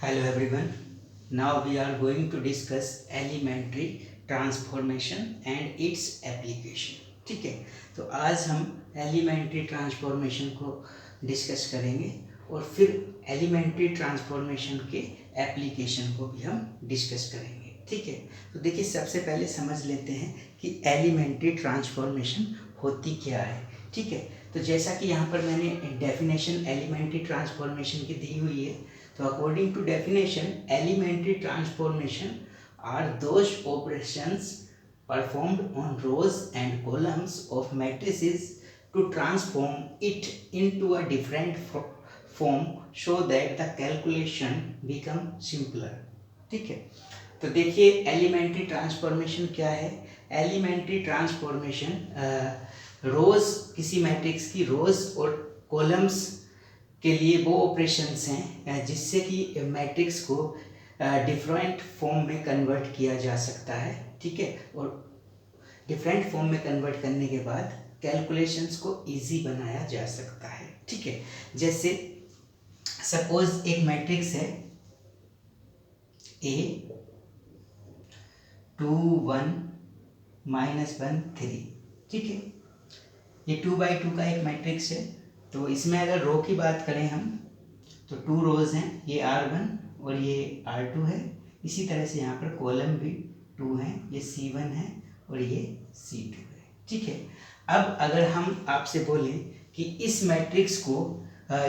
Hello everyone. Now we are going to discuss elementary transformation and its application. ठीक है, तो आज हम एलिमेंट्री ट्रांसफॉर्मेशन को डिस्कस करेंगे और फिर एलिमेंट्री ट्रांसफॉर्मेशन के एप्लीकेशन को भी हम डिस्कस करेंगे। ठीक है, तो देखिए सबसे पहले समझ लेते हैं कि एलिमेंट्री ट्रांसफॉर्मेशन होती क्या है। ठीक है, तो जैसा कि यहाँ पर मैंने डेफिनेशन एलिमेंट्री ट्रांसफॉर्मेशन की दी हुई है, तो according to definition, elementary transformation are those operations performed on rows and columns of matrices to transform it into a different form so that the calculation become simpler. ठीक है, तो देखिए elementary transformation क्या है। एलिमेंट्री ट्रांसफॉर्मेशन रोज किसी matrix की रोज और columns के लिए वो ऑपरेशंस हैं जिससे कि मैट्रिक्स को डिफरेंट फॉर्म में कन्वर्ट किया जा सकता है। ठीक है, और डिफरेंट फॉर्म में कन्वर्ट करने के बाद कैलकुलेशंस को इजी बनाया जा सकता है। ठीक है, जैसे सपोज एक मैट्रिक्स है A 2 1 -1 3। ठीक है, ये 2x2 का एक मैट्रिक्स है। तो इसमें अगर रो की बात करें हम तो 2 रोज हैं, ये R1 और ये R2 है। इसी तरह से यहाँ पर कॉलम भी 2 हैं, ये C1 है और ये C2 है। ठीक है, अब अगर हम आपसे बोलें कि इस मैट्रिक्स को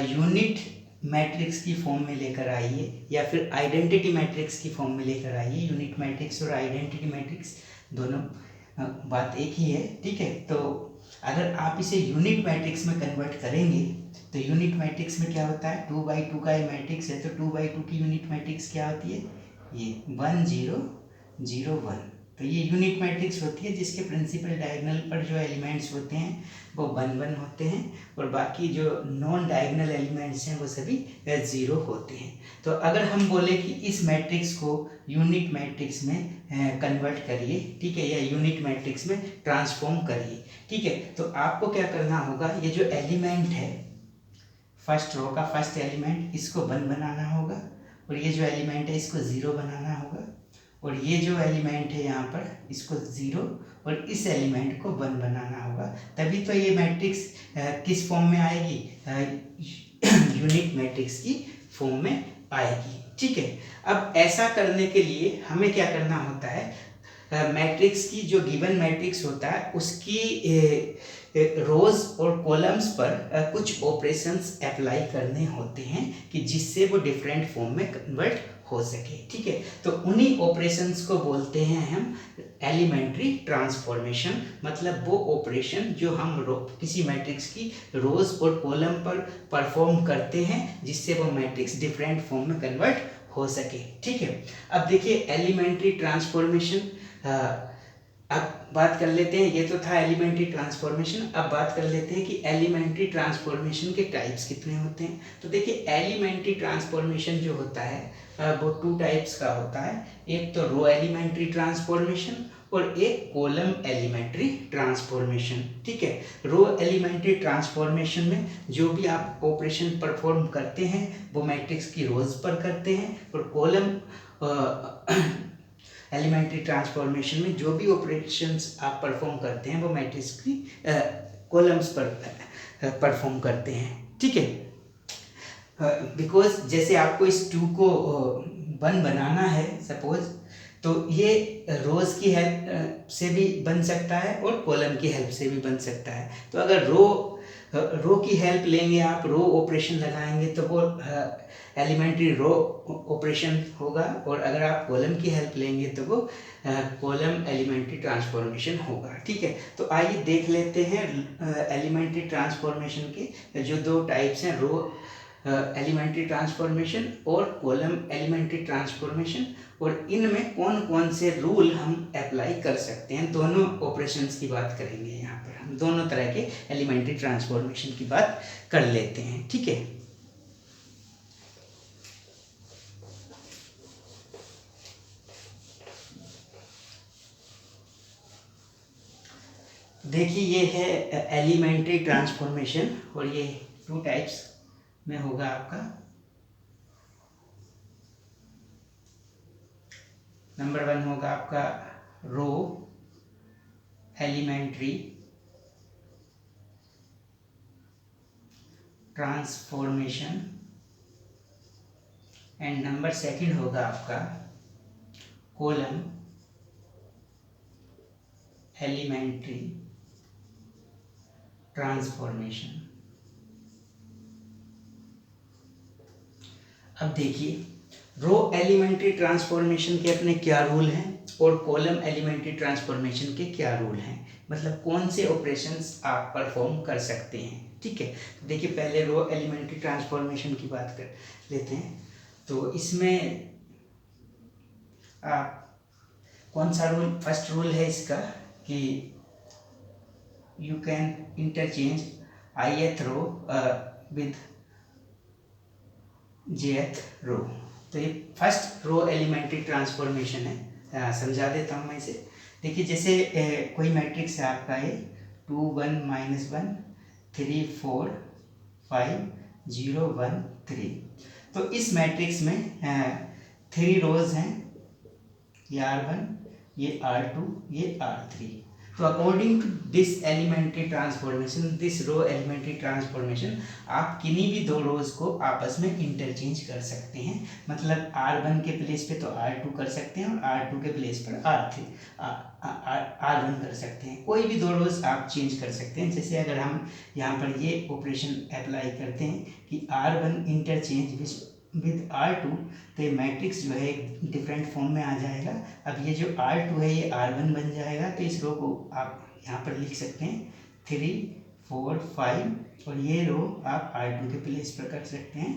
यूनिट मैट्रिक्स की फॉर्म में लेकर आइए या फिर आइडेंटिटी मैट्रिक्स की फॉर्म में लेकर आइए। यूनिट मैट्रिक्स और आइडेंटिटी मैट्रिक्स दोनों बात एक ही है। ठीक है, तो अगर आप इसे यूनिट मैट्रिक्स में कन्वर्ट करेंगे तो यूनिट मैट्रिक्स में क्या होता है, 2x2 का ये मैट्रिक्स है तो 2x2 की यूनिट मैट्रिक्स क्या होती है, ये 1 0 0 1। तो ये यूनिट मैट्रिक्स होती है जिसके प्रिंसिपल डायगोनल पर जो एलिमेंट्स होते हैं वो 1 1 होते हैं और बाकी जो नॉन डायगोनल एलिमेंट्स हैं वो सभी 0 होते हैं। तो अगर हम बोले कि इस मैट्रिक्स को यूनिट मैट्रिक्स में कन्वर्ट करिए, ठीक है, या यूनिट मैट्रिक्स में ट्रांसफॉर्म करिए। ठीक है, तो आपको क्या करना होगा, ये जो एलिमेंट है फर्स्ट रो का फर्स्ट एलिमेंट, इसको 1 बनाना होगा और ये जो एलिमेंट है इसको 0 बनाना होगा और ये जो एलिमेंट है यहाँ पर इसको 0 और इस एलिमेंट को 1 बनाना होगा। तभी तो ये मैट्रिक्स किस फॉर्म में आएगी, यूनिट मैट्रिक्स की फॉर्म में आएगी। ठीक है, अब ऐसा करने के लिए हमें क्या करना होता है, मैट्रिक्स की जो गिवन मैट्रिक्स होता है उसकी रोज और कॉलम्स पर कुछ ऑपरेशंस अप्लाई करने होते हैं कि जिससे वो डिफरेंट फॉर्म में कन्वर्ट हो सके। ठीक है, तो उन्हीं ऑपरेशंस को बोलते हैं हम एलिमेंट्री ट्रांसफॉर्मेशन। मतलब वो ऑपरेशन जो हम किसी मैट्रिक्स की रोज और कॉलम पर परफॉर्म करते हैं जिससे वो मैट्रिक्स डिफरेंट फॉर्म में कन्वर्ट हो सके। ठीक है, अब देखिए एलिमेंट्री ट्रांसफॉर्मेशन, अब बात कर लेते हैं, ये तो था एलिमेंट्री ट्रांसफॉर्मेशन। अब बात कर लेते हैं कि एलिमेंट्री ट्रांसफॉर्मेशन के टाइप्स कितने होते हैं। तो देखिए एलिमेंट्री ट्रांसफॉर्मेशन जो होता है वो 2 टाइप्स का होता है। एक तो रो एलिमेंट्री ट्रांसफॉर्मेशन और एक कॉलम एलिमेंट्री ट्रांसफॉर्मेशन। ठीक है, रो एलिमेंट्री ट्रांसफॉर्मेशन में जो भी आप ऑपरेशन परफॉर्म करते हैं वो मैट्रिक्स की रोज पर करते हैं और कॉलम एलिमेंट्री ट्रांसफॉर्मेशन में जो भी ऑपरेशंस आप परफॉर्म करते हैं वो मैट्रिक्स की कॉलम्स पर परफॉर्म करते हैं। ठीक है, बिकॉज जैसे आपको इस 2 को 1 बनाना है सपोज, तो ये रोज की हेल्प से भी बन सकता है और कॉलम की हेल्प से भी बन सकता है। तो अगर रो की हेल्प लेंगे आप, रो ऑपरेशन लगाएंगे तो वो एलिमेंट्री रो ऑपरेशन होगा और अगर आप कॉलम की हेल्प लेंगे तो वो कॉलम एलिमेंट्री ट्रांसफॉर्मेशन होगा। ठीक है, तो आइए देख लेते हैं एलिमेंट्री ट्रांसफॉर्मेशन के जो 2 टाइप्स हैं, रो एलिमेंट्री ट्रांसफॉर्मेशन और कॉलम एलिमेंट्री ट्रांसफॉर्मेशन, और इनमें कौन कौन से रूल हम अप्लाई कर सकते हैं। दोनों ऑपरेशंस की बात करेंगे, यहाँ पर हम दोनों तरह के एलिमेंट्री ट्रांसफॉर्मेशन की बात कर लेते हैं। ठीक है, देखिए ये है एलिमेंट्री ट्रांसफॉर्मेशन और ये 2 टाइप्स में होगा आपका। नंबर 1 होगा आपका रो एलिमेंट्री ट्रांसफॉर्मेशन एंड नंबर 2 होगा आपका कॉलम एलिमेंट्री ट्रांसफॉर्मेशन। अब देखिए रो एलिमेंट्री ट्रांसफॉर्मेशन के अपने क्या रूल हैं और कॉलम एलिमेंट्री ट्रांसफॉर्मेशन के क्या रूल हैं, मतलब कौन से ऑपरेशंस आप परफॉर्म कर सकते हैं। ठीक है, तो देखिए पहले रो एलिमेंट्री ट्रांसफॉर्मेशन की बात कर लेते हैं। तो इसमें आप कौन सा रूल, फर्स्ट रूल है इसका कि you can interchange ith row with jth row. तो ये फर्स्ट रो एलिमेंट्री ट्रांसफॉर्मेशन है। समझा देता हूँ मैं इसे। देखिए जैसे कोई मैट्रिक्स है आपका ये 2 1 -1 3 4 5 0 1 3। तो इस मैट्रिक्स में 3 रोज हैं, ये R1, ये R2, ये R3। तो according to this elementary transformation, this row elementary transformation, आप किन्हीं भी 2 रोज को आपस में इंटरचेंज कर सकते हैं। मतलब R1 के प्लेस पे तो R2 कर सकते हैं और R2 के प्लेस पर R1 कर सकते हैं। कोई भी 2 रोज आप चेंज कर सकते हैं। जैसे अगर हम यहाँ पर ये ऑपरेशन अप्लाई करते हैं कि R1 इंटरचेंज विद R2, तो ये मैट्रिक्स जो है एक डिफरेंट फॉर्म में आ जाएगा। अब ये जो R2 है ये R1 बन जाएगा। तो इस रो को आप यहाँ पर लिख सकते हैं 3 4 5 और ये रो आप R2 के प्लेस पर कर सकते हैं।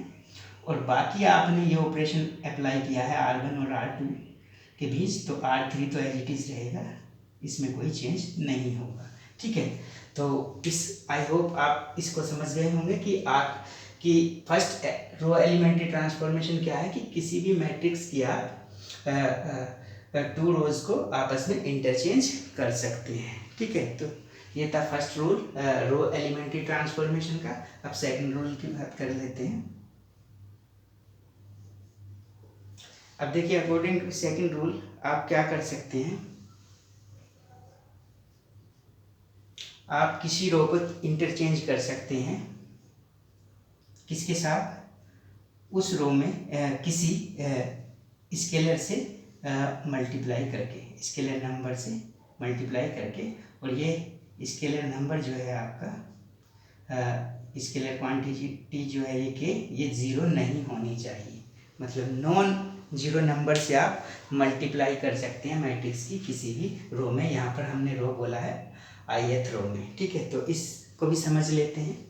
और बाकी आपने ये ऑपरेशन अप्लाई किया है R1 और R2 के बीच, तो R3 तो एज इट इज रहेगा, इसमें कोई चेंज नहीं होगा। ठीक है, तो इस आई होप आप इसको समझ गए होंगे कि फर्स्ट रो एलिमेंट्री ट्रांसफॉर्मेशन क्या है कि किसी भी मैट्रिक्स की आप 2 रोज को आपस में इंटरचेंज कर सकते हैं। ठीक है, तो ये था फर्स्ट रूल रो एलिमेंट्री ट्रांसफॉर्मेशन का। अब सेकंड रूल की बात कर लेते हैं। अब देखिए अकॉर्डिंग टू सेकंड रूल आप क्या कर सकते हैं, आप किसी रो को इंटरचेंज कर सकते हैं किसके साथ, उस रो में किसी स्केलर से मल्टीप्लाई करके, स्केलर नंबर से मल्टीप्लाई करके। और ये स्केलर नंबर जो है आपका स्केलर क्वांटिटी जो है ये 0 नहीं होनी चाहिए। मतलब नॉन 0 नंबर से आप मल्टीप्लाई कर सकते हैं मैट्रिक्स की किसी भी रो में। यहाँ पर हमने रो बोला है ith रो में। ठीक है, तो इसको भी समझ लेते हैं।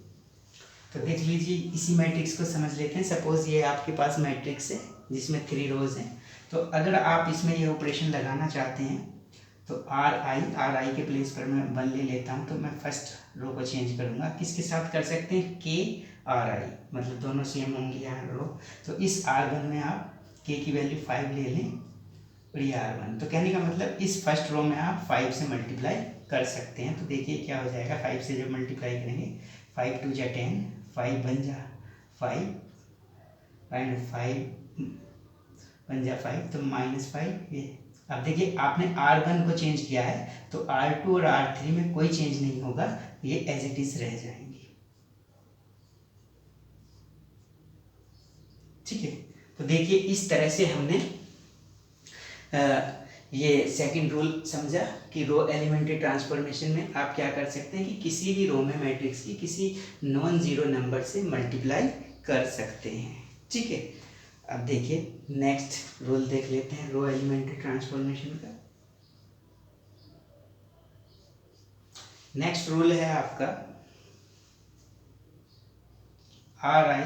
तो देख लीजिए इसी मैट्रिक्स को समझ लेते हैं। सपोज ये आपके पास मैट्रिक्स है जिसमें 3 रोज हैं। तो अगर आप इसमें ये ऑपरेशन लगाना चाहते हैं तो RI के प्लेस पर मैं 1 ले लेता हूँ। तो मैं फर्स्ट रो को चेंज करूँगा, किसके साथ कर सकते हैं, KRI, मतलब दोनों सेम होंगे यहाँ रो। तो इस R1 में आप K की वैल्यू 5 ले लें और ये R1। तो कहने का मतलब इस फर्स्ट रो में आप 5 से मल्टीप्लाई कर सकते हैं। तो देखिए क्या हो जाएगा, 5 से जब मल्टीप्लाई करेंगे 5 2 जा 10, 5 बन जा 5 एंड 5 बन जा 5, तो -5 ये। अब देखिए आपने R1 को चेंज किया है तो R2 और R3 में कोई चेंज नहीं होगा, ये एज इट इज रह जाएंगे। ठीक है, तो देखिए इस तरह से हमने ये सेकंड रूल समझा कि रो एलिमेंट्री ट्रांसफॉर्मेशन में आप क्या कर सकते हैं कि किसी भी रो में मैट्रिक्स की किसी नॉन 0 नंबर से मल्टीप्लाई कर सकते हैं। ठीक है, अब देखिए नेक्स्ट रूल देख लेते हैं रो एलिमेंट्री ट्रांसफॉर्मेशन का। नेक्स्ट रूल है आपका RI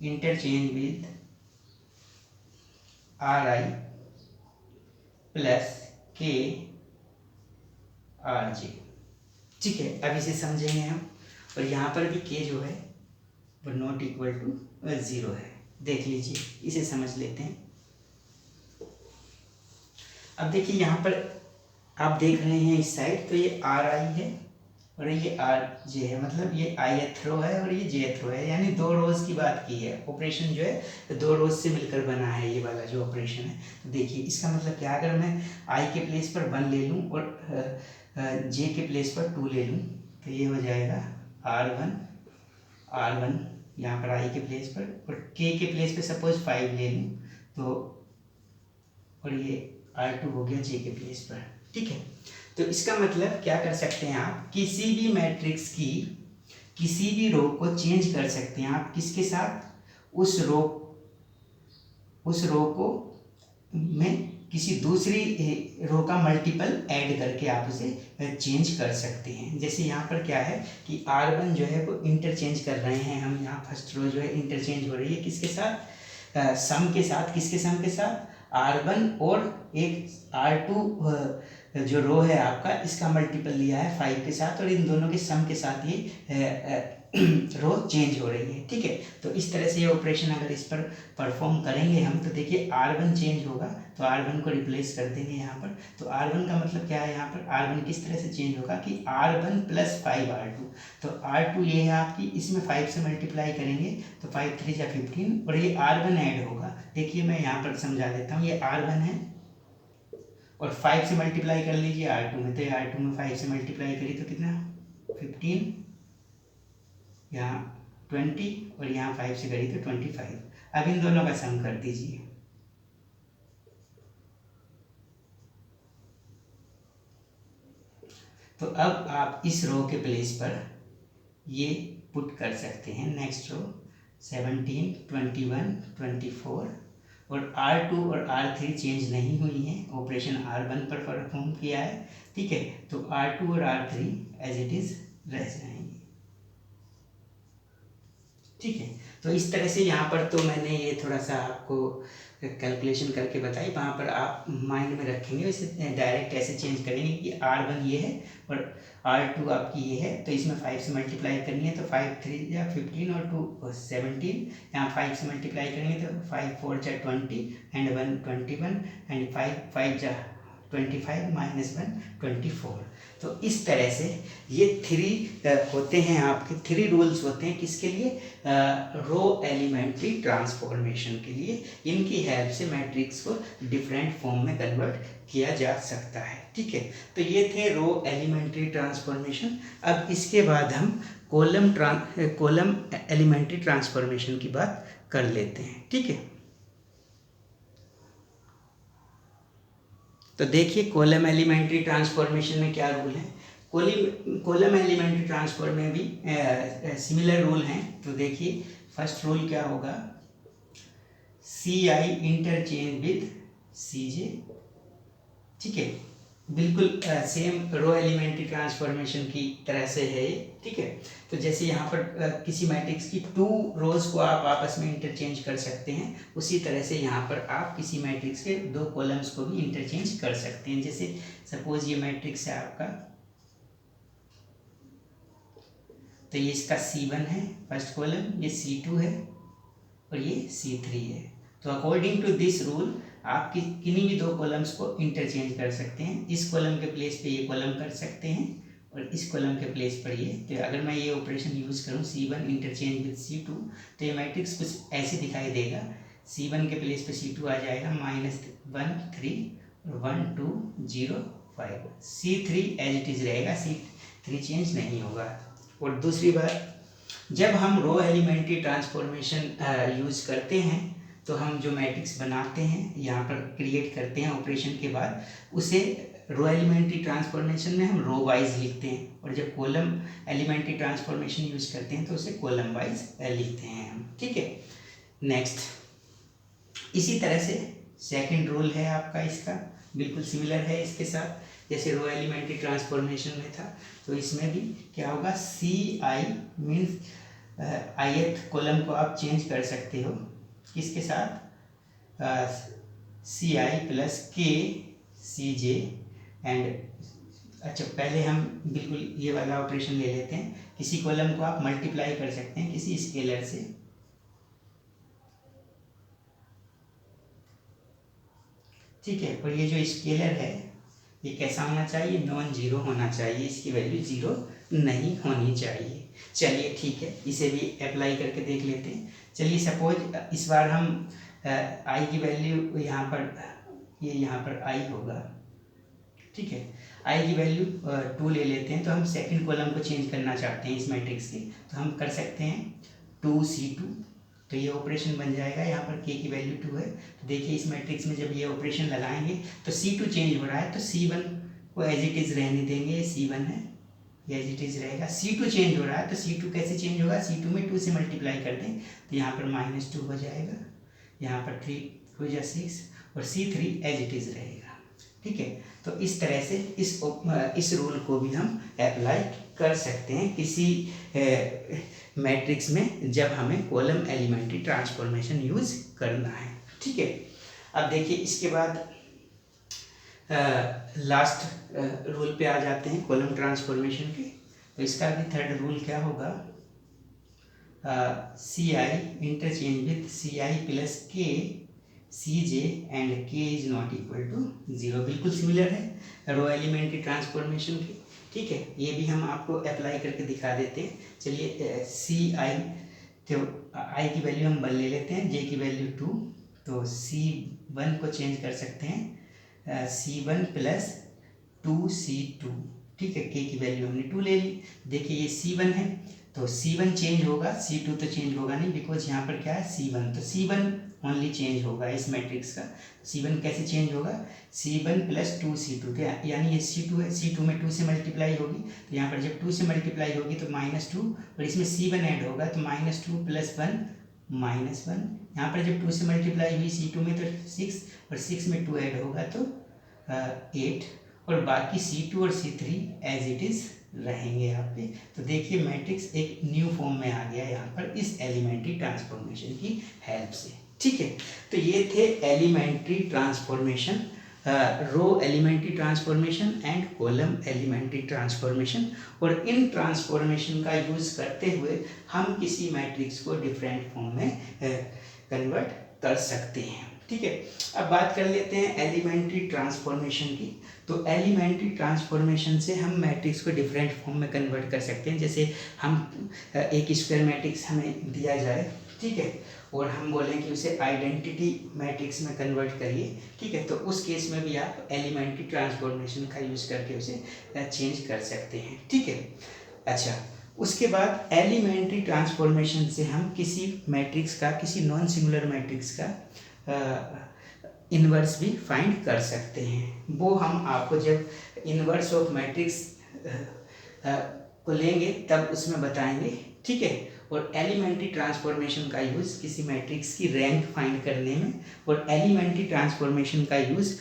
interchange with RI plus KRJ। ठीक है, अब इसे समझेंगे हम। और यहाँ पर भी K जो है वो नॉट इक्वल टू 0 है। देख लीजिए इसे समझ लेते हैं। अब देखिए यहाँ पर आप देख रहे हैं इस साइड, तो ये RI है और ये आर जे है, मतलब ये ith रो है और ये jth रो है, यानी दो रोज की बात की है। ऑपरेशन जो है तो दो रोज से मिलकर बना है ये वाला जो ऑपरेशन है। तो देखिए इसका मतलब क्या, अगर मैं i के प्लेस पर 1 ले लूँ और j के प्लेस पर 2 ले लूँ तो ये हो जाएगा r1 यहाँ पर i के प्लेस पर, और k के प्लेस पे सपोज 5 ले लूँ तो, और ये r2 हो गया j के प्लेस पर। ठीक है, तो इसका मतलब क्या कर सकते हैं आप, किसी भी मैट्रिक्स की किसी भी रो को चेंज कर सकते हैं आप किसके साथ, उस रो को में किसी दूसरी रो का मल्टीपल ऐड करके आप उसे चेंज कर सकते हैं। जैसे यहाँ पर क्या है कि r1 जो है वो इंटरचेंज कर रहे हैं हम, यहाँ फर्स्ट रो जो है इंटरचेंज हो रही है किसके साथ, सम के साथ। किसके सम के साथ, r1 और एक r2 जो रो है आपका, इसका मल्टीपल लिया है 5 के साथ, और इन दोनों के सम के साथ ये रो चेंज हो रही है। ठीक है, तो इस तरह से ये ऑपरेशन अगर इस पर परफॉर्म करेंगे हम, तो देखिए r1 चेंज होगा तो r1 को रिप्लेस कर देंगे यहाँ पर। तो r1 का मतलब क्या है, यहाँ पर r1 किस तरह से चेंज होगा कि r1 प्लस 5r2, तो r2 ये है आपकी, इसमें 5 से मल्टीप्लाई करेंगे तो 5 3 या 15, और ये r1 ऐड होगा। देखिए मैं यहाँ पर समझा देता हूँ, ये r1 है और 5 से मल्टीप्लाई कर लीजिए r2 में, तो ये r2 में 5 से मल्टीप्लाई करिए तो कितना 15, यहाँ 20 और यहाँ 5 से करी तो 25। अब इन दोनों का सम कर दीजिए, तो अब आप इस रो के प्लेस पर ये पुट कर सकते हैं। नेक्स्ट रो 17, 21, 24, और r2 और r3 चेंज नहीं हुई हैं, ऑपरेशन r1 पर परफॉर्म किया है। ठीक है, तो r2 और r3 एज इट इज रह जाएंगे। ठीक है, तो इस तरह से यहाँ पर तो मैंने ये थोड़ा सा आपको कैलकुलेशन करके बताई, वहाँ पर आप माइंड में रखेंगे, वैसे डायरेक्ट ऐसे चेंज करेंगे कि r1 ये है और r2 आपकी ये है, तो इसमें 5 से मल्टीप्लाई करनी है तो 5 3 या 15 और 2 17, यहाँ 5 से मल्टीप्लाई करेंगे तो 5 4 जा 20 एंड 1 21 एंड 5 5 जा 25 माइनस 1 24। तो इस तरह से ये 3 होते हैं आपके, 3 रूल्स होते हैं किसके लिए, रो एलिमेंट्री ट्रांसफॉर्मेशन के लिए। इनकी हेल्प से मैट्रिक्स को डिफरेंट फॉर्म में कन्वर्ट किया जा सकता है। ठीक है, तो ये थे रो एलिमेंट्री ट्रांसफॉर्मेशन। अब इसके बाद हम कॉलम एलिमेंट्री ट्रांसफॉर्मेशन की बात कर लेते हैं। ठीक है, तो देखिए कॉलम एलिमेंट्री ट्रांसफॉर्मेशन में क्या रूल है। कॉलम एलिमेंट्री ट्रांसफॉर्म में भी सिमिलर रूल हैं। तो देखिए फर्स्ट रूल क्या होगा, C I interchange with C जे। ठीक है, बिल्कुल सेम रो एलिमेंट्री ट्रांसफॉर्मेशन की तरह से है ये। ठीक है, तो जैसे यहाँ पर किसी मैट्रिक्स की 2 रोज को आप आपस में इंटरचेंज कर सकते हैं, उसी तरह से यहाँ पर आप किसी मैट्रिक्स के 2 कॉलम्स को भी इंटरचेंज कर सकते हैं। जैसे सपोज ये मैट्रिक्स है आपका, तो ये इसका C1 है फर्स्ट कॉलम, ये C2 है और ये C3 है। तो अकॉर्डिंग टू दिस रूल आप किन्हीं भी 2 कॉलम्स को इंटरचेंज कर सकते हैं। इस कॉलम के प्लेस पे ये कॉलम कर सकते हैं और इस कॉलम के प्लेस पर ये। तो अगर मैं ये ऑपरेशन यूज़ करूँ C1 इंटरचेंज विद C2, तो ये मैट्रिक्स कुछ ऐसे दिखाई देगा। C1 के प्लेस पे C2 आ जाएगा -1 3 और 1 2 0 5। C3 एज इट इज़ रहेगा, C3 चेंज नहीं होगा। और दूसरी बात, जब हम रो एलिमेंट्री ट्रांसफॉर्मेशन यूज़ करते हैं तो हम जो मैट्रिक्स बनाते हैं, यहाँ पर क्रिएट करते हैं ऑपरेशन के बाद, उसे रो एलिमेंट्री ट्रांसफॉर्मेशन में हम रो वाइज लिखते हैं, और जब कॉलम एलिमेंट्री ट्रांसफॉर्मेशन यूज़ करते हैं तो उसे कॉलम वाइज लिखते हैं हम। ठीक है, नेक्स्ट इसी तरह से सेकंड रूल है आपका, इसका बिल्कुल सिमिलर है इसके साथ, जैसे रो एलिमेंट्री ट्रांसफॉर्मेशन में था। तो इसमें भी क्या होगा, C I means ith column को आप चेंज कर सकते हो किसके साथ, सी I plus K C J and. अच्छा, पहले हम बिल्कुल ये वाला ऑपरेशन ले लेते हैं। किसी कॉलम को आप मल्टीप्लाई कर सकते हैं किसी स्केलर से। ठीक है, और ये जो स्केलर है ये कैसा होना चाहिए, नॉन जीरो होना चाहिए, इसकी वैल्यू 0 नहीं होनी चाहिए। चलिए ठीक है, इसे भी अप्लाई करके देख लेते हैं। चलिए सपोज इस बार हम आई की वैल्यू यहाँ पर, ये यहाँ पर आई होगा, ठीक है, आई की वैल्यू 2 ले लेते हैं। तो हम सेकंड कॉलम को चेंज करना चाहते हैं इस मैट्रिक्स के, तो हम कर सकते हैं 2c2। तो ये ऑपरेशन बन जाएगा, यहाँ पर k की वैल्यू 2 है। तो देखिए इस मैट्रिक्स में जब ये ऑपरेशन लगाएंगे तो c2 चेंज हो रहा है, तो c1 को एज इट इज़ रहने देंगे, ये c1 है, ये एज इट इज़ रहेगा। c2 चेंज हो रहा है, तो c2 कैसे चेंज होगा, c2 में 2 से मल्टीप्लाई कर दें तो यहाँ पर -2 हो जाएगा, यहाँ पर 3 हो जाए 6 और c3 एज इट इज़ रहेगा, ठीक है। तो इस तरह से इस रूल को भी हम अप्लाई कर सकते हैं किसी मैट्रिक्स में जब हमें कॉलम एलिमेंट्री ट्रांसफॉर्मेशन यूज करना है, ठीक है। अब देखिए इसके बाद लास्ट रूल पे आ जाते हैं कॉलम ट्रांसफॉर्मेशन के। तो इसका भी थर्ड रूल क्या होगा, C I interchange with C I plus K C J and K is not equal to 0। बिल्कुल सिमिलर है रो एलिमेंट्री ट्रांसफॉर्मेशन की, ठीक है। ये भी हम आपको अप्लाई करके दिखा देते हैं। चलिए सी आई, तो आई की वैल्यू हम 1 ले लेते हैं, जे की वैल्यू 2, तो C1 को चेंज कर सकते हैं C1 प्लस 2C2, ठीक है। के की वैल्यू हमने 2 ले ली। देखिए ये C1 है तो C1 चेंज होगा, C2 तो चेंज होगा नहीं, बिकॉज यहाँ पर क्या है C1, तो C1 ओनली चेंज होगा इस मैट्रिक्स का। C1 कैसे चेंज होगा, C1 प्लस 2C2, यानी ये C2 है, C2 में 2 से मल्टीप्लाई होगी, तो यहाँ पर जब 2 से मल्टीप्लाई होगी तो -2 और इसमें C1 ऐड होगा तो -2 प्लस 1 -1। यहाँ पर जब 2 से मल्टीप्लाई हुई C2 में तो 6 और 6 में 2 ऐड होगा तो 8 और बाकी C2 और C3 एज इट इज़ रहेंगे यहाँ पे। तो देखिए मैट्रिक्स एक न्यू फॉर्म में आ गया यहाँ पर इस एलिमेंट्री ट्रांसफॉर्मेशन की हेल्प से, ठीक है। तो ये थे elementary transformation, row elementary transformation and column elementary transformation. और इन ट्रांसफॉर्मेशन का यूज़ करते हुए हम किसी मैट्रिक्स को डिफरेंट फॉर्म में कन्वर्ट कर सकते हैं, ठीक है। अब बात कर लेते हैं एलिमेंट्री ट्रांसफॉर्मेशन की। तो एलिमेंट्री ट्रांसफॉर्मेशन से हम मैट्रिक्स को डिफरेंट फॉर्म में कन्वर्ट कर सकते हैं। जैसे हम एक स्क्वायर मैट्रिक्स हमें दिया जाए, ठीक है, और हम बोलें कि उसे आइडेंटिटी मैट्रिक्स में कन्वर्ट करिए, ठीक है, तो उस केस में भी आप एलिमेंट्री ट्रांसफॉर्मेशन का यूज़ करके उसे चेंज कर सकते हैं, ठीक है। अच्छा, उसके बाद एलिमेंट्री ट्रांसफॉर्मेशन से हम किसी मैट्रिक्स का, किसी नॉन सिंगुलर मैट्रिक्स का इन्वर्स भी फाइंड कर सकते हैं। वो हम आपको जब इन्वर्स ऑफ मैट्रिक्स को लेंगे तब उसमें बताएंगे, ठीक है। और एलिमेंट्री ट्रांसफॉर्मेशन का यूज़ किसी मैट्रिक्स की रैंक फाइंड करने में और एलिमेंट्री ट्रांसफॉर्मेशन का यूज़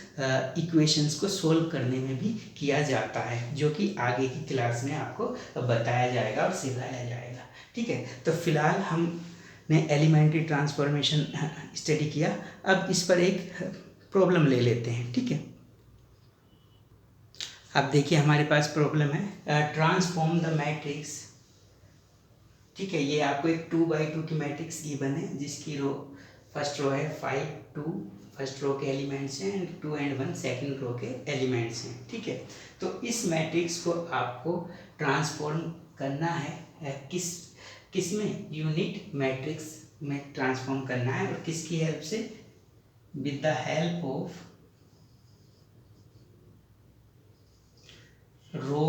इक्वेशंस को सोल्व करने में भी किया जाता है, जो कि आगे की क्लास में आपको बताया जाएगा और सिखाया जाएगा, ठीक है। तो फिलहाल हमने एलिमेंट्री ट्रांसफॉर्मेशन स्टडी किया। अब इस पर एक प्रॉब्लम ले लेते हैं, ठीक है। अब देखिए हमारे पास प्रॉब्लम है ट्रांसफॉर्म द मैट्रिक्स, ठीक है। ये आपको एक 2x2 की मैट्रिक्स गिवन है जिसकी रो, फर्स्ट रो है 5 2 फर्स्ट रो के एलिमेंट्स हैं एंड 2 and 1 सेकंड रो के एलिमेंट्स हैं, ठीक है। तो इस मैट्रिक्स को आपको ट्रांसफॉर्म करना है किस में, यूनिट मैट्रिक्स में ट्रांसफॉर्म करना है। और किसकी हेल्प से, with the help of row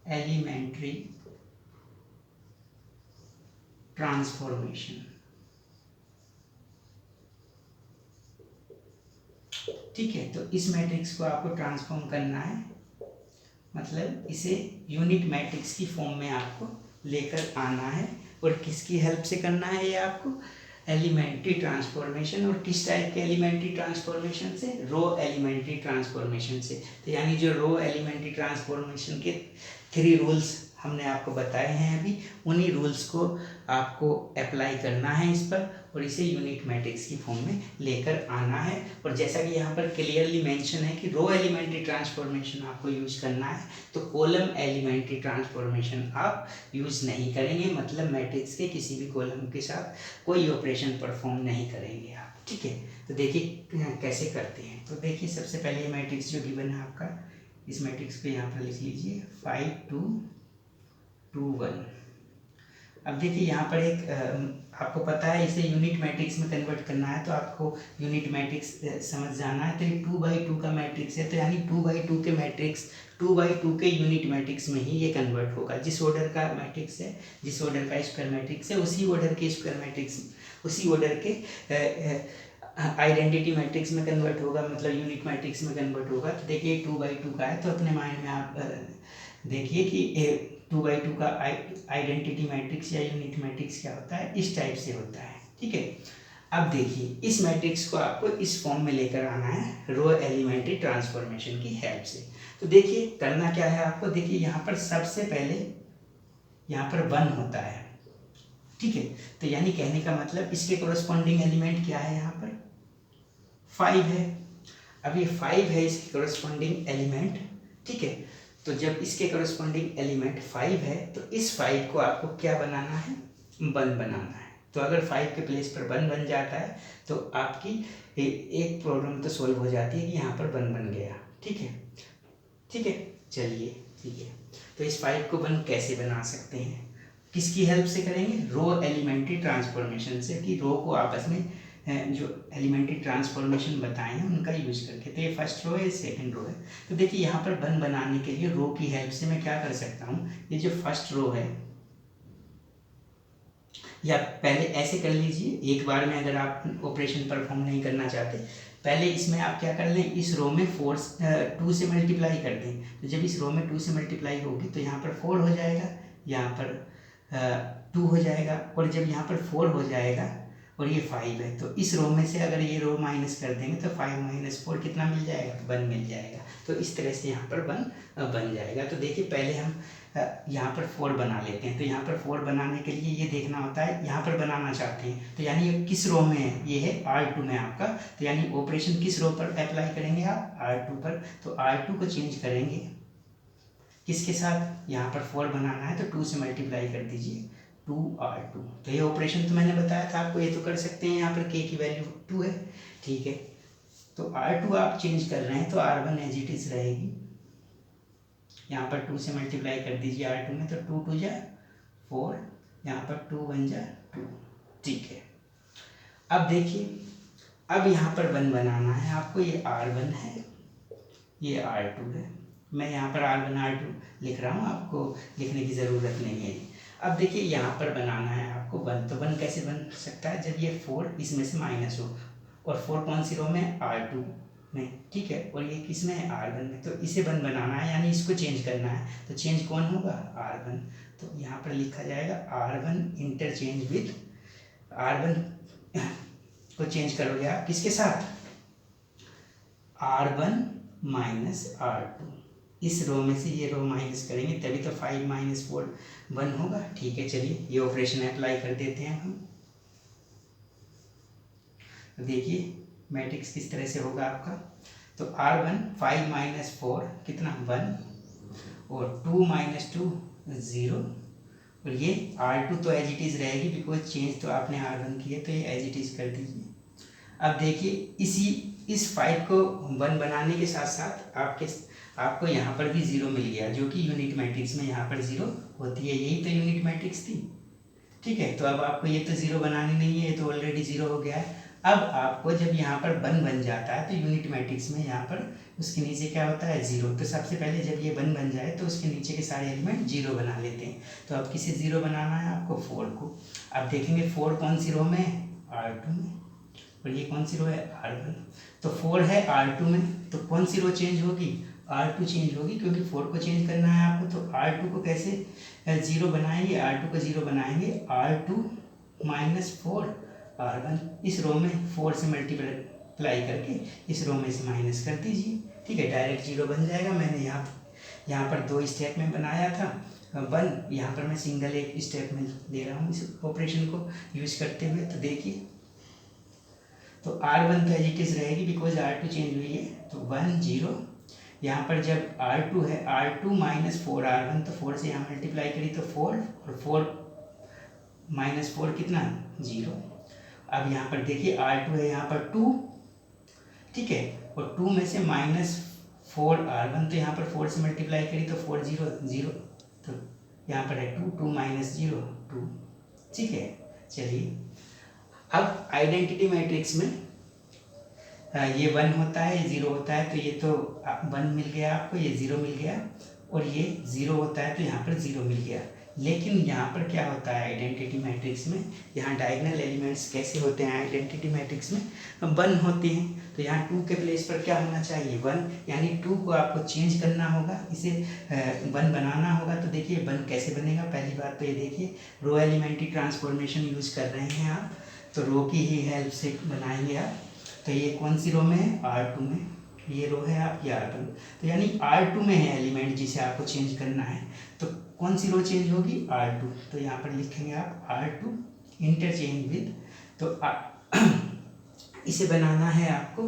elementary transformation, ठीक है। तो इस मैट्रिक्स को आपको ट्रांसफॉर्म करना है, मतलब इसे यूनिट मैट्रिक्स की फॉर्म में आपको लेकर आना है। और किसकी हेल्प से करना है ये आपको, एलिमेंट्री ट्रांसफॉर्मेशन। और किस टाइप के एलिमेंट्री ट्रांसफॉर्मेशन से, रो एलिमेंट्री ट्रांसफॉर्मेशन से। तो यानी जो रो एलिमेंट्री ट्रांसफॉर्मेशन के 3 रूल्स हमने आपको बताए हैं अभी, उन्हीं रूल्स को आपको अप्लाई करना है इस पर और इसे यूनिट मैट्रिक्स की फॉर्म में लेकर आना है। और जैसा कि यहाँ पर क्लियरली मेंशन है कि रो एलिमेंट्री ट्रांसफॉर्मेशन आपको यूज करना है, तो कॉलम एलिमेंट्री ट्रांसफॉर्मेशन आप यूज नहीं करेंगे, मतलब मैट्रिक्स के किसी भी कॉलम के साथ कोई ऑपरेशन परफॉर्म नहीं करेंगे आप, ठीक है। तो देखिए कैसे करते हैं। तो देखिए सबसे पहले ये मैट्रिक्स जो गिवन है आपका इस मैट्रिक्स को यहाँ पर लिख लीजिए 5 2 2 1। अब देखिए यहाँ पर एक आपको पता है इसे यूनिट मैट्रिक्स में कन्वर्ट करना है, तो आपको यूनिट मैट्रिक्स समझ जाना है। तो ये 2/2 का मैट्रिक्स है, तो यानी 2/2 के मैट्रिक्स 2/2 के यूनिट मैट्रिक्स में ही ये कन्वर्ट होगा। जिस ऑर्डर का मैट्रिक्स है, जिस ऑर्डर का स्क्वायर मैट्रिक्स है, उसी ऑर्डर के स्क्वायर मैट्रिक्स, उसी ऑर्डर के आइडेंटिटी मैट्रिक्स में कन्वर्ट होगा, मतलब यूनिट मैट्रिक्स में कन्वर्ट होगा। तो देखिए 2/2 का है, तो अपने माइंड में आप देखिए कि 2/2 का आइडेंटिटी मैट्रिक्स या यूनिट मैट्रिक्स क्या होता है, इस टाइप से होता है। ठीक है, अब देखिए इस मैट्रिक्स को आपको इस फॉर्म में लेकर आना है रो एलिमेंट्री ट्रांसफॉर्मेशन की हेल्प से। तो देखिए करना क्या है आपको, देखिए यहाँ पर सबसे पहले यहाँ पर 1 होता है। ठीक है, तो यानी कहने का मतलब इसके कोरस्पॉन्डिंग एलिमेंट क्या है, यहाँ पर 5 है। अब ये 5 है इसके कोरस्पॉन्डिंग एलिमेंट। ठीक है, तो जब इसके कोरस्पॉन्डिंग एलिमेंट 5 है, तो इस 5 को आपको क्या बनाना है, 1 बनाना है। तो अगर 5 के प्लेस पर 1 बन जाता है तो आपकी एक प्रॉब्लम तो सॉल्व हो जाती है कि यहाँ पर 1 बन गया। ठीक है, ठीक है, चलिए ठीक है। तो इस 5 को 1 कैसे बना सकते हैं, किसकी हेल्प से करेंगे, रो एलिमेंट्री ट्रांसफॉर्मेशन से, कि रो को आपस में जो एलिमेंट्री ट्रांसफॉर्मेशन बताए हैं उनका यूज करके। तो ये फर्स्ट रो है, सेकंड रो है। तो देखिए यहाँ पर 1 बनाने के लिए रो की हेल्प से मैं क्या कर सकता हूँ, ये जो फर्स्ट रो है, या पहले ऐसे कर लीजिए, एक बार में अगर आप ऑपरेशन परफॉर्म नहीं करना चाहते, पहले इसमें आप क्या कर लें, इस रो में 2 से मल्टीप्लाई कर दें। तो जब इस रो में 2 से मल्टीप्लाई होगी तो यहाँ पर 4 हो जाएगा, यहाँ पर 2 हो जाएगा, और जब यहाँ पर 4 हो जाएगा और ये 5 है, तो इस रो में से अगर ये रो माइनस कर देंगे तो 5 - 4 कितना मिल जाएगा, 1 मिल जाएगा। तो इस तरह से यहाँ पर 1 बन जाएगा। तो देखिए पहले हम यहाँ पर 4 बना लेते हैं। तो यहाँ पर 4 बनाने के लिए ये देखना होता है, यहाँ पर बनाना चाहते हैं तो यानी ये किस रो में है, ये है R2 में आपका। तो यानी ऑपरेशन किस रो पर अप्लाई करेंगे आप, R2 पर। तो R2 को चेंज करेंगे किसके साथ, यहाँ पर 4 बनाना है तो 2 से मल्टीप्लाई कर दीजिए, 2R2। तो ये ऑपरेशन तो मैंने बताया था आपको, ये तो कर सकते हैं। यहाँ पर k की वैल्यू 2 है। ठीक है, तो R2 आप चेंज कर रहे हैं तो R1 एज इट इज रहेगी। यहाँ पर 2 से मल्टीप्लाई कर दीजिए R2 में, तो 2 2 जा 4, यहाँ पर 2 1 जा 2। ठीक है, अब देखिए अब यहाँ पर 1 बनाना है आपको। ये R1 है, ये R2 है। मैं यहाँ पर R1 R2 लिख रहा हूँ, आपको लिखने की ज़रूरत नहीं है। अब देखिए यहाँ पर बनाना है आपको 1। तो 1 कैसे बन सकता है, जब ये 4 इसमें से माइनस हो, और 4 कौन सी रो में, R2 में। ठीक है, और ये किस में है, R1 में। तो इसे 1 बनाना है, यानी इसको चेंज करना है। तो चेंज कौन होगा, R1। तो यहाँ पर लिखा जाएगा R1 इंटरचेंज विद R1 को चेंज करोगे आप किसके साथ, R1 माइनस R2। इस रो में से ये रो माइनस करेंगे तभी तो 5 - 4 1 होगा। ठीक है, चलिए ये ऑपरेशन अप्लाई कर देते हैं हम। तो देखिए मैट्रिक्स किस तरह से होगा आपका। तो R1 5 - 4 कितना 1, और 2 - 2 0, और ये R2 तो एज इट इज़ रहेगी, बिकॉज चेंज तो आपने R1 किया, तो ये एज इट इज़ कर दीजिए। अब देखिए इस 5 को 1 बनाने के साथ साथ आपको यहाँ पर भी 0 मिल गया, जो कि यूनिट मैट्रिक्स में यहाँ पर 0 होती है। यही तो यूनिट मैट्रिक्स थी। ठीक है, तो अब आपको ये तो 0 बनानी नहीं है, ये तो ऑलरेडी 0 हो गया है। अब आपको जब यहाँ पर 1 बन जाता है तो यूनिट मैट्रिक्स में यहाँ पर उसके नीचे क्या होता है, 0। तो सबसे पहले जब ये 1 बन जाए तो उसके नीचे के सारे एलिमेंट 0 बना लेते हैं। तो अब किसे 0 बनाना है आपको, 4 को। अब देखेंगे 4 कौन सी रो में है, R2 में, और ये कौन सी रो है, R1। तो 4 है R2 में, तो कौन सी रो चेंज होगी, R2 चेंज होगी, क्योंकि 4 को चेंज करना है आपको। तो R2 को कैसे 0 बनाएंगे, R2 को 0 बनाएंगे, R2 - 4 R1। इस रो में 4 से मल्टीप्लाई करके इस रो में से माइनस कर दीजिए। ठीक है, डायरेक्ट 0 बन जाएगा। मैंने यहाँ पर 2 स्टेप में बनाया था 1, यहाँ पर मैं सिंगल एक स्टेप में ले रहा हूँ इस ऑपरेशन को यूज करते हुए। तो देखिए, तो R1 तो एज इट इज रहेगी, बिकॉज R2 चेंज हुई है। तो 1 0, यहाँ पर जब R2 है, R2 - 4 R1, तो 4 से यहाँ मल्टीप्लाई करी तो 4, और 4 - 4 कितना 0। अब यहाँ पर देखिए R2 है, यहाँ पर 2। ठीक है, और 2 में से 4r1, तो यहाँ पर 4 से मल्टीप्लाई करी तो 4 0 0, तो यहाँ पर है 2, 2 माइनस 0 2, ठीक है। चलिए अब आइडेंटिटी मैट्रिक्स में ये 1 होता है, ये 0 होता है, तो ये तो 1 मिल गया आपको, ये 0 मिल गया, और ये 0 होता है तो यहाँ पर 0 मिल गया। लेकिन यहाँ पर क्या होता है आइडेंटिटी मैट्रिक्स में, यहाँ डायगोनल एलिमेंट्स कैसे होते हैं आइडेंटिटी मैट्रिक्स में, 1 होते हैं, तो यहाँ 2 के प्लेस पर क्या होना चाहिए 1, यानी 2 को आपको चेंज करना होगा, इसे 1 बनाना होगा। तो देखिए 1 कैसे बनेगा, पहली बात तो ये देखिए रो एलिमेंट्री ट्रांसफॉर्मेशन यूज़ कर रहे हैं आप, तो रो की ही हेल्प से बनाएंगे आप। तो ये कौन सी रो में है, R2 में, ये रो है आपकी R1, तो यानी R2 में है एलिमेंट जिसे आपको चेंज करना है, तो कौन सी रो चेंज होगी R2, तो यहाँ पर लिखेंगे आप R2 इंटरचेंज विद, तो इसे बनाना है आपको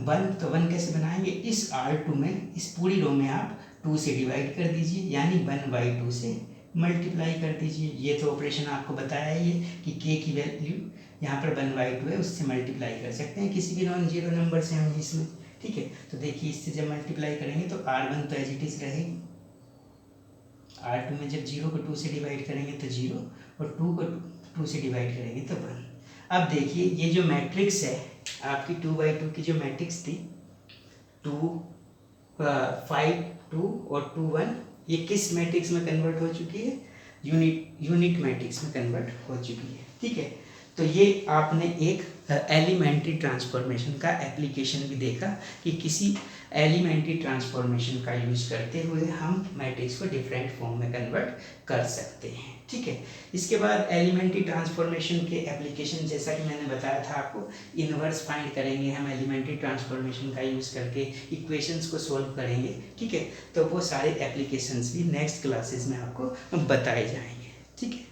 1, तो 1 कैसे बनाएंगे, इस R2 में, इस पूरी रो में आप 2 से डिवाइड कर दीजिए, यानी 1/2 से मल्टीप्लाई कर दीजिए। ये तो ऑपरेशन आपको बताया ही है कि k की वैल्यू यहाँ पर 1/2 है, उससे मल्टीप्लाई कर सकते हैं किसी भी नॉन जीरो नंबर से हम इसमें, ठीक है। तो देखिए इससे जब मल्टीप्लाई करेंगे तो R1 तो एज इट इज रहेगी, R2 में जब 0 को 2 से डिवाइड करेंगे तो 0, और 2 को 2 से डिवाइड करेंगे तो 1। अब देखिए ये जो मैट्रिक्स है आपकी 2/2 की जो मैट्रिक्स थी 2 5 2 और 2 1, ये किस मैट्रिक्स में कन्वर्ट हो चुकी है, यूनिट मैट्रिक्स में कन्वर्ट हो चुकी है, ठीक है। तो ये आपने एक एलिमेंट्री ट्रांसफॉर्मेशन का एप्लीकेशन भी देखा कि किसी एलिमेंट्री ट्रांसफॉर्मेशन का यूज करते हुए हम मैट्रिक्स को डिफरेंट फॉर्म में कन्वर्ट कर सकते हैं, ठीक है। इसके बाद एलिमेंट्री ट्रांसफॉर्मेशन के एप्लीकेशन, जैसा कि मैंने बताया था आपको, इन्वर्स फाइंड करेंगे हम एलिमेंट्री ट्रांसफॉर्मेशन का यूज़ करके, इक्वेशंस को सोल्व करेंगे, ठीक है। तो वो सारे एप्लीकेशंस भी नेक्स्ट क्लासेस में आपको बताए जाएंगे, ठीक है।